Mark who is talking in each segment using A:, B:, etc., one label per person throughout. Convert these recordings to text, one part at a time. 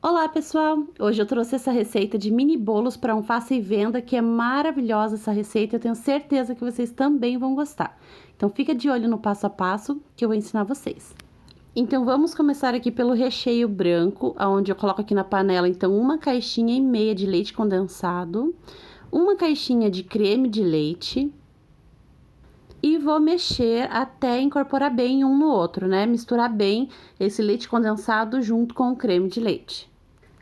A: Olá, pessoal! Hoje eu trouxe essa receita de mini bolos para um faça e venda, que é maravilhosa essa receita, eu tenho certeza que vocês também vão gostar. Então fica de olho no passo a passo que eu vou ensinar vocês. Então vamos começar aqui pelo recheio branco, onde eu coloco aqui na panela então uma caixinha e meia de leite condensado, uma caixinha de creme de leite, e vou mexer até incorporar bem um no outro, né? Misturar bem esse leite condensado junto com o creme de leite.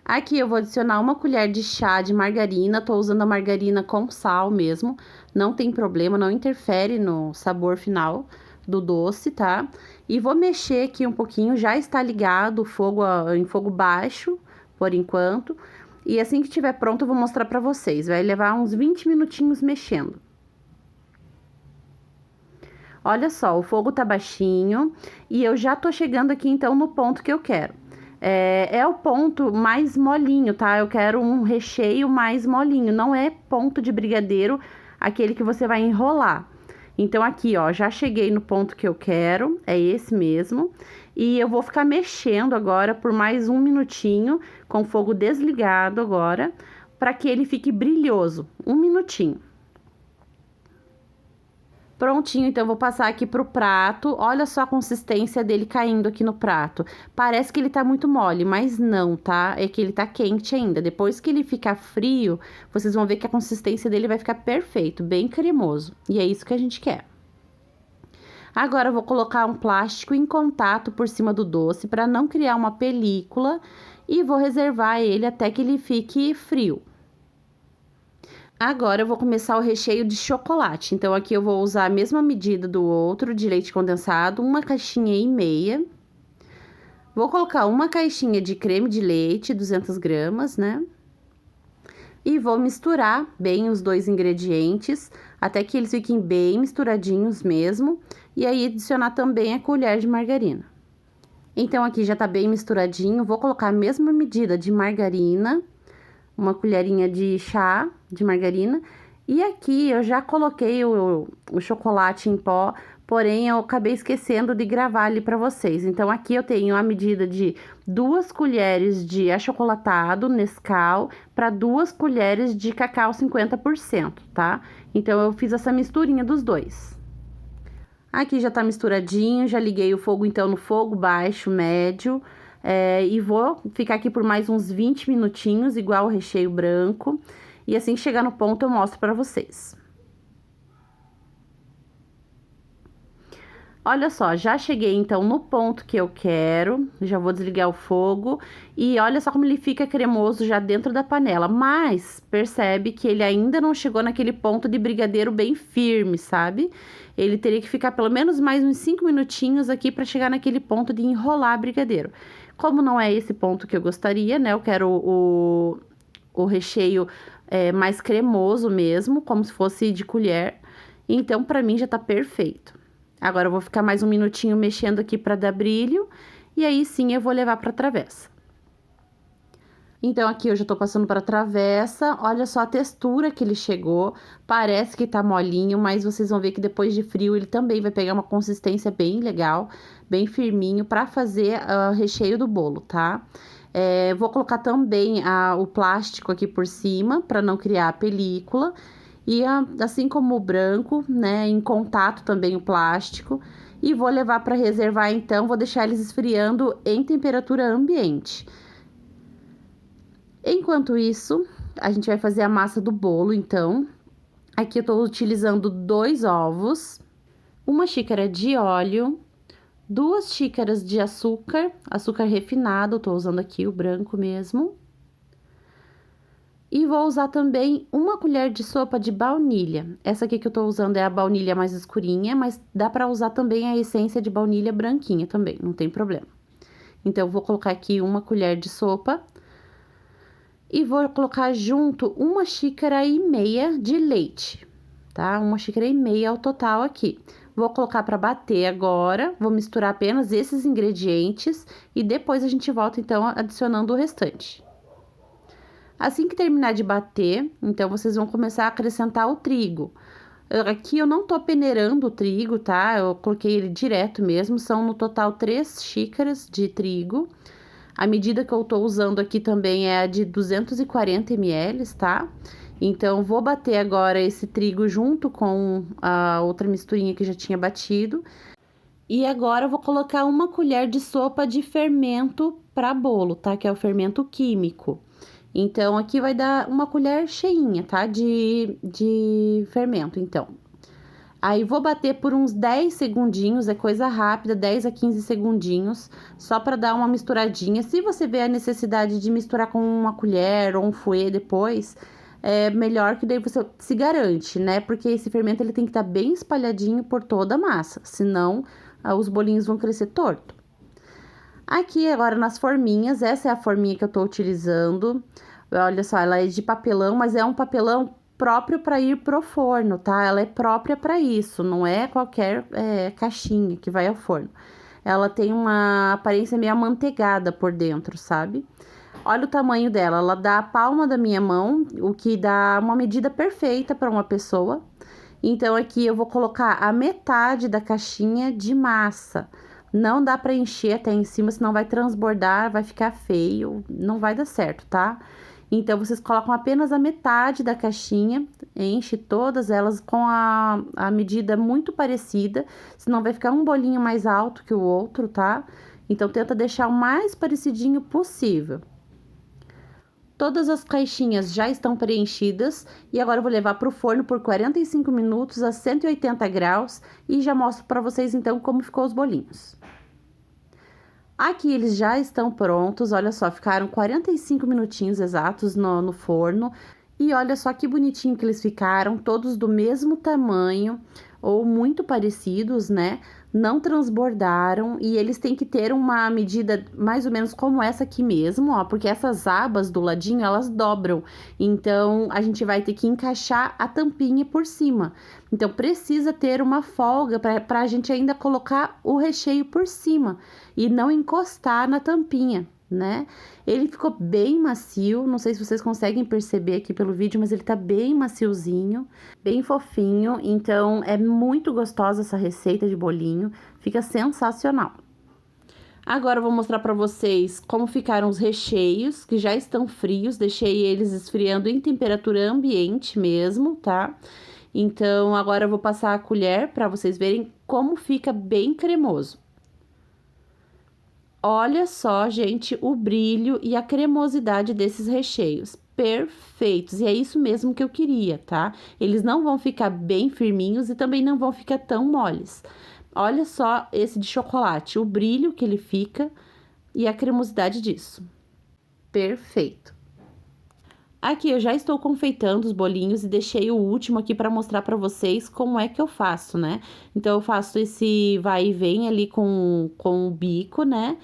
A: Aqui eu vou adicionar uma colher de chá de margarina, tô usando a margarina com sal mesmo, não tem problema, não interfere no sabor final do doce, tá? E vou mexer aqui um pouquinho, já está ligado o fogo em fogo baixo, por enquanto. E assim que estiver pronto eu vou mostrar pra vocês, vai levar uns 20 minutinhos mexendo. Olha só, o fogo tá baixinho e eu já tô chegando aqui então no ponto que eu quero. É o ponto mais molinho, tá? Eu quero um recheio mais molinho, não é ponto de brigadeiro, aquele que você vai enrolar. Então, aqui, ó, já cheguei no ponto que eu quero, é esse mesmo. E eu vou ficar mexendo agora por mais um minutinho, com o fogo desligado agora, para que ele fique brilhoso. Um minutinho. Prontinho, então eu vou passar aqui pro prato. Olha só a consistência dele caindo aqui no prato. Parece que ele tá muito mole, mas não, tá? É que ele tá quente ainda. Depois que ele ficar frio, vocês vão ver que a consistência dele vai ficar perfeito, bem cremoso. E é isso que a gente quer. Agora eu vou colocar um plástico em contato por cima do doce para não criar uma película e vou reservar ele até que ele fique frio. Agora eu vou começar o recheio de chocolate. Então, aqui eu vou usar a mesma medida do outro, de leite condensado, uma caixinha e meia. Vou colocar uma caixinha de creme de leite, 200 gramas, né? E vou misturar bem os dois ingredientes, até que eles fiquem bem misturadinhos mesmo. E aí, adicionar também a colher de margarina. Então, aqui já tá bem misturadinho, vou colocar a mesma medida de margarina, uma colherinha de chá de margarina. E aqui eu já coloquei o chocolate em pó, porém eu acabei esquecendo de gravar ali para vocês. Então, aqui eu tenho a medida de 2 colheres de achocolatado Nescau para 2 colheres de cacau 50%, tá? Então, eu fiz essa misturinha dos dois. Aqui já tá misturadinho, já liguei o fogo então no fogo baixo, médio. E vou ficar aqui por mais uns 20 minutinhos, igual o recheio branco. E assim que chegar no ponto eu mostro pra vocês. Olha só, já cheguei então no ponto que eu quero, já vou desligar o fogo. E olha só como ele fica cremoso já dentro da panela, mas percebe que ele ainda não chegou naquele ponto de brigadeiro bem firme, sabe? Ele teria que ficar pelo menos mais uns 5 minutinhos aqui pra chegar naquele ponto de enrolar brigadeiro. Como não é esse ponto que eu gostaria, né? Eu quero o recheio mais cremoso mesmo, como se fosse de colher. Então, pra mim já tá perfeito. Agora eu vou ficar mais um minutinho mexendo aqui pra dar brilho. E aí sim eu vou levar pra travessa. Então, aqui eu já tô passando pra travessa. Olha só a textura que ele chegou. Parece que tá molinho, mas vocês vão ver que depois de frio ele também vai pegar uma consistência bem legal, bem firminho, pra fazer o recheio do bolo, tá? Vou colocar também o plástico aqui por cima, pra não criar a película. E assim como o branco, né, em contato também o plástico. E vou levar pra reservar então, vou deixar eles esfriando em temperatura ambiente. Enquanto isso, a gente vai fazer a massa do bolo, então. Aqui eu tô utilizando 2 ovos, 1 xícara de óleo, 2 xícaras de açúcar, açúcar refinado, tô usando aqui o branco mesmo. E vou usar também 1 colher de sopa de baunilha. Essa aqui que eu tô usando é a baunilha mais escurinha, mas dá pra usar também a essência de baunilha branquinha também, não tem problema. Então, eu vou colocar aqui 1 colher de sopa. E vou colocar junto 1 xícara e meia de leite, tá? 1 xícara e meia ao total aqui. Vou colocar para bater agora, vou misturar apenas esses ingredientes e depois a gente volta então adicionando o restante. Assim que terminar de bater, então vocês vão começar a acrescentar o trigo. Aqui eu não tô peneirando o trigo, tá? Eu coloquei ele direto mesmo, são no total 3 xícaras de trigo. A medida que eu tô usando aqui também é a de 240 ml, tá? Então, vou bater agora esse trigo junto com a outra misturinha que já tinha batido. E agora eu vou colocar uma colher de sopa de fermento para bolo, tá? Que é o fermento químico. Então, aqui vai dar uma colher cheinha, tá? De fermento, então. Aí, vou bater por uns 10 segundinhos, é coisa rápida, 10 a 15 segundinhos, só para dar uma misturadinha. Se você vê a necessidade de misturar com uma colher ou um fouet depois, é melhor que daí você se garante, né? Porque esse fermento ele tem que estar bem espalhadinho por toda a massa, senão os bolinhos vão crescer torto. Aqui agora nas forminhas, essa é a forminha que eu tô utilizando. Olha só, ela é de papelão, mas é um papelão próprio para ir pro forno, tá? Ela é própria para isso, não é qualquer caixinha que vai ao forno. Ela tem uma aparência meio amanteigada por dentro, sabe? Olha o tamanho dela, ela dá a palma da minha mão, o que dá uma medida perfeita para uma pessoa. Então, aqui eu vou colocar a metade da caixinha de massa. Não dá para encher até em cima, senão vai transbordar, vai ficar feio, não vai dar certo, tá? Então, vocês colocam apenas a metade da caixinha, enche todas elas com a medida muito parecida, senão vai ficar um bolinho mais alto que o outro, tá? Então, tenta deixar o mais parecidinho possível. Todas as caixinhas já estão preenchidas e agora eu vou levar para o forno por 45 minutos a 180 graus e já mostro para vocês então como ficou os bolinhos. Aqui eles já estão prontos, olha só, ficaram 45 minutinhos exatos no forno. E olha só que bonitinho que eles ficaram, todos do mesmo tamanho ou muito parecidos, né? Não transbordaram e eles têm que ter uma medida mais ou menos como essa aqui mesmo, ó, porque essas abas do ladinho, elas dobram. Então, a gente vai ter que encaixar a tampinha por cima. Então, precisa ter uma folga para a gente ainda colocar o recheio por cima e não encostar na tampinha, né? Ele ficou bem macio, não sei se vocês conseguem perceber aqui pelo vídeo, mas ele tá bem maciozinho, bem fofinho, então é muito gostosa essa receita de bolinho, fica sensacional. Agora eu vou mostrar pra vocês como ficaram os recheios, que já estão frios, deixei eles esfriando em temperatura ambiente mesmo, tá? Então, agora eu vou passar a colher pra vocês verem como fica bem cremoso. Olha só, gente, o brilho e a cremosidade desses recheios. Perfeitos, e é isso mesmo que eu queria, tá? Eles não vão ficar bem firminhos e também não vão ficar tão moles. Olha só esse de chocolate, o brilho que ele fica e a cremosidade disso. Perfeito. Aqui eu já estou confeitando os bolinhos e deixei o último aqui para mostrar para vocês como é que eu faço, né? Então, eu faço esse vai e vem ali com o bico, né?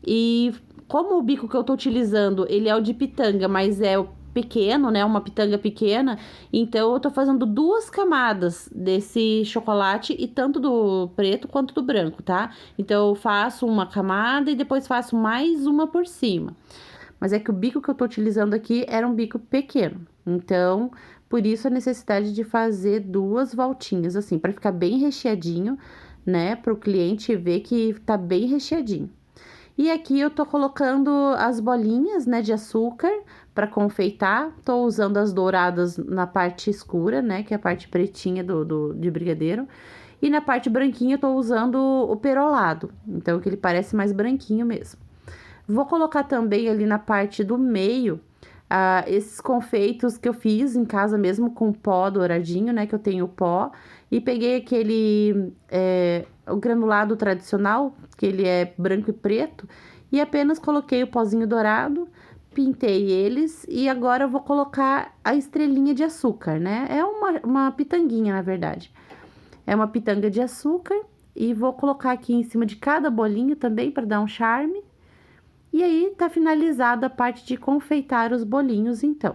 A: E como o bico que eu tô utilizando, ele é o de pitanga, mas é o pequeno, né? Uma pitanga pequena, então eu tô fazendo 2 camadas desse chocolate e tanto do preto quanto do branco, tá? Então, eu faço uma camada e depois faço mais uma por cima. Mas é que o bico que eu tô utilizando aqui era um bico pequeno. Então, por isso a necessidade de fazer 2 voltinhas, assim, para ficar bem recheadinho, né? Para o cliente ver que tá bem recheadinho. E aqui eu tô colocando as bolinhas, né, de açúcar para confeitar. Tô usando as douradas na parte escura, né, que é a parte pretinha de brigadeiro. E na parte branquinha eu tô usando o perolado, então que ele parece mais branquinho mesmo. Vou colocar também ali na parte do meio, esses confeitos que eu fiz em casa mesmo com pó douradinho, né, que eu tenho pó. E peguei aquele, o granulado tradicional, que ele é branco e preto. E apenas coloquei o pozinho dourado, pintei eles. E agora eu vou colocar a estrelinha de açúcar, né? É uma pitanguinha, na verdade. É uma pitanga de açúcar. E vou colocar aqui em cima de cada bolinho também, para dar um charme. E aí, tá finalizada a parte de confeitar os bolinhos, então.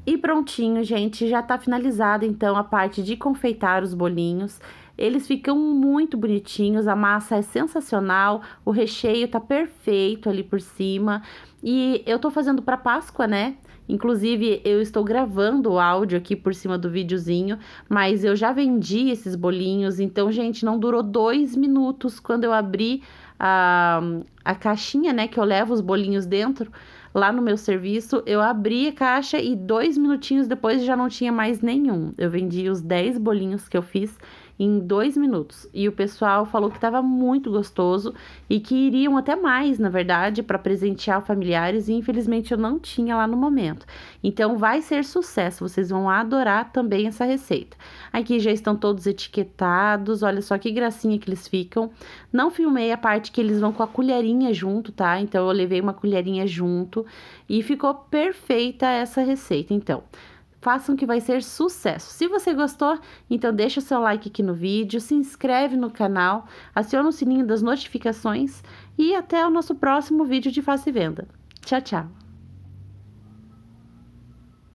A: E prontinho, gente, já tá finalizada, então, a parte de confeitar os bolinhos. Eles ficam muito bonitinhos, a massa é sensacional, o recheio tá perfeito ali por cima. E eu tô fazendo pra Páscoa, né? Inclusive, eu estou gravando o áudio aqui por cima do videozinho, mas eu já vendi esses bolinhos, então, gente, não durou 2 minutos quando eu abri a, a caixinha, né, que eu levo os bolinhos dentro, lá no meu serviço, eu abri a caixa e 2 minutinhos depois já não tinha mais nenhum. Eu vendi os 10 bolinhos que eu fiz em 2 minutos. E o pessoal falou que estava muito gostoso e que iriam até mais, na verdade, para presentear familiares. E infelizmente eu não tinha lá no momento. Então vai ser sucesso, vocês vão adorar também essa receita. Aqui já estão todos etiquetados, olha só que gracinha que eles ficam. Não filmei a parte que eles vão com a colherinha junto, tá? Então eu levei uma colherinha junto e ficou perfeita essa receita. Então, façam que vai ser sucesso. Se você gostou, então deixa o seu like aqui no vídeo, se inscreve no canal, aciona o sininho das notificações e até o nosso próximo vídeo de Faça e Venda. Tchau, tchau!